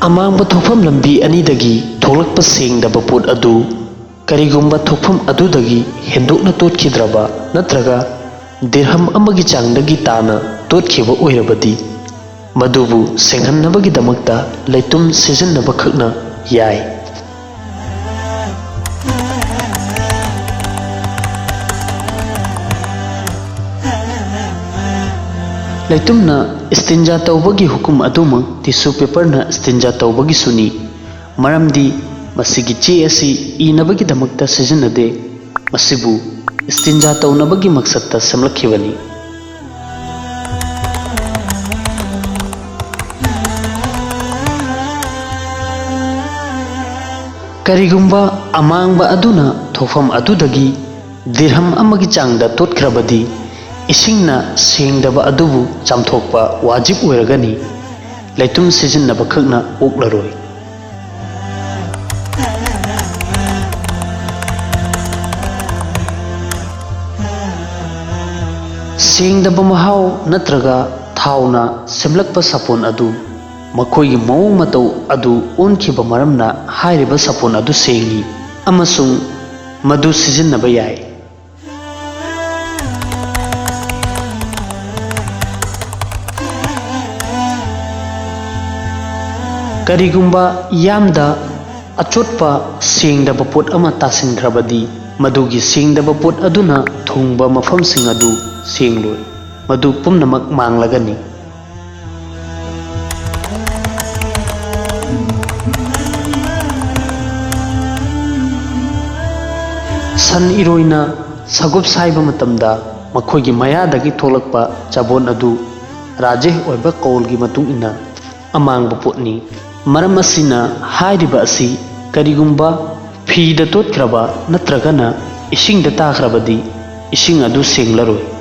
ꯑꯃꯥꯡꯕ ꯊꯣꯛꯐꯝ ꯂꯝꯕꯤ ꯑꯅꯤꯗꯒꯤ ꯊꯣꯛꯂꯛꯄ ꯁꯦꯡꯗꯕ ꯄꯣꯠ ꯑꯗꯨ ꯀꯔꯤꯒꯨꯝꯕ ꯊꯣꯛꯐꯝ ꯑꯗꯨꯗꯒꯤ ꯍꯦꯟꯗꯣꯛꯅ ꯇꯣꯠꯈꯤꯗ꯭ꯔꯕ ꯅꯠꯇ꯭ꯔꯒ ꯗꯤꯔꯍꯝ ꯑꯃꯒꯤ ꯆꯥꯡꯗꯒꯤ ꯇꯥꯅ ꯇꯣꯠꯈꯤꯕ ꯑꯣꯏꯔꯕꯗꯤ ꯃꯗꯨꯕꯨ ꯁꯦꯡꯍꯟꯅꯕꯒꯤꯗꯃꯛꯇ ꯂꯩꯇꯨꯝ ꯁꯤꯖꯤꯟꯅꯕ ꯈꯛꯅ ꯌꯥꯏ꯫ ꯂꯩꯇꯨꯝꯅ ꯏꯁꯇꯤꯟꯖꯥ ꯇꯧꯕꯒꯤ ꯍꯨꯀꯨꯝ ꯑꯗꯨꯃꯛ ꯇꯤꯁꯨ ꯄꯦꯄꯔꯅ ꯏꯁꯇꯤꯟꯖꯥ ꯇꯧꯕꯒꯤꯁꯨꯅꯤ, ꯃꯔꯝꯗꯤ ꯃꯁꯤꯒꯤ ꯆꯦ ꯑꯁꯤ ꯏꯅꯕꯒꯤꯗꯃꯛꯇ ꯁꯤꯖꯤꯟꯅꯗꯦ, ꯃꯁꯤꯕꯨ ꯏꯁꯇꯤꯟꯖꯥ ꯇꯧꯅꯕꯒꯤ ꯃꯛꯁꯠꯇ ꯁꯦꯝꯂꯛꯈꯤꯕꯅꯤ꯫ ꯀꯔꯤꯒꯨꯝꯕ ꯑꯃꯥꯡꯕ ꯑꯗꯨꯅ ꯊꯣꯛꯐꯝ ꯑꯗꯨꯗꯒꯤ ꯗꯤꯔꯍꯝ ꯑꯃꯒꯤ ꯆꯥꯡꯗ ꯇꯣꯠꯈ꯭ꯔꯕꯗꯤ ꯏꯁꯤꯡꯅ ꯁꯦꯡꯗꯕ ꯑꯗꯨꯕꯨ ꯆꯥꯝꯊꯣꯛꯄ ꯋꯥꯖꯤꯕ ꯑꯣꯏꯔꯒꯅꯤ, ꯂꯩꯇꯨꯝ ꯁꯤꯖꯤꯟꯅꯕ ꯈꯛꯅ ꯑꯣꯛꯂꯔꯣꯏ꯫ ꯁꯦꯡꯗꯕ ꯃꯍꯥꯎ ꯅꯠꯇ꯭ꯔꯒ ꯊꯥꯎꯅ ꯁꯦꯝꯂꯛꯄ ꯁꯥꯄꯣꯟ ꯑꯗꯨ ꯃꯈꯣꯏꯒꯤ ꯃꯑꯣꯡ ꯃꯇꯧ ꯑꯗꯨ ꯑꯣꯟꯈꯤꯕ ꯃꯔꯝꯅ ꯍꯥꯏꯔꯤꯕ ꯁꯥꯄꯣꯟ ꯑꯗꯨ ꯁꯦꯡꯏ ꯑꯃꯁꯨꯡ ꯃꯗꯨ ꯁꯤꯖꯤꯟꯅꯕ ꯌꯥꯏ꯫ ꯀꯔꯤꯒꯨꯝꯕ ꯌꯥꯝꯗ ꯑꯆꯣꯠꯄ ꯁꯦꯡꯗꯕ ꯄꯣꯠ ꯑꯃ ꯇꯥꯁꯤꯟꯈ꯭ꯔꯕꯗꯤ ꯃꯗꯨꯒꯤ ꯁꯦꯡꯗꯕ ꯄꯣꯠ ꯑꯗꯨꯅ ꯊꯨꯡꯕ ꯃꯐꯝꯁꯤꯡ ꯑꯗꯨ ꯁꯦꯡꯂꯣꯏ, ꯃꯗꯨ ꯄꯨꯝꯅꯃꯛ ꯃꯥꯡꯂꯒꯅꯤ꯫ ꯁꯟ ꯏꯔꯣꯏꯅ ꯁꯒꯣꯞ ꯁꯥꯏꯕ ꯃꯇꯝꯗ ꯃꯈꯣꯏꯒꯤ ꯃꯌꯥꯗꯒꯤ ꯊꯣꯛꯂꯛꯄ ꯆꯕꯣꯟ ꯑꯗꯨ ꯔꯥꯖꯦꯍ ꯑꯣꯏꯕ ꯀꯧꯜꯒꯤ ꯃꯇꯨꯡ ꯏꯟꯅ ꯑꯃꯥꯡꯕ ꯄꯣꯠꯅꯤ꯫ ꯃꯔꯝ ꯑꯁꯤꯅ ꯍꯥꯏꯔꯤꯕ ꯑꯁꯤ ꯀꯔꯤꯒꯨꯝꯕ ꯐꯤꯗ ꯇꯣꯠꯈ꯭ꯔꯕ ꯅꯠꯇ꯭ꯔꯒꯅ ꯏꯁꯤꯡꯗ ꯇꯥꯈ꯭ꯔꯕꯗꯤ ꯏꯁꯤꯡ ꯑꯗꯨ ꯁꯦꯡꯂꯔꯣꯏ꯫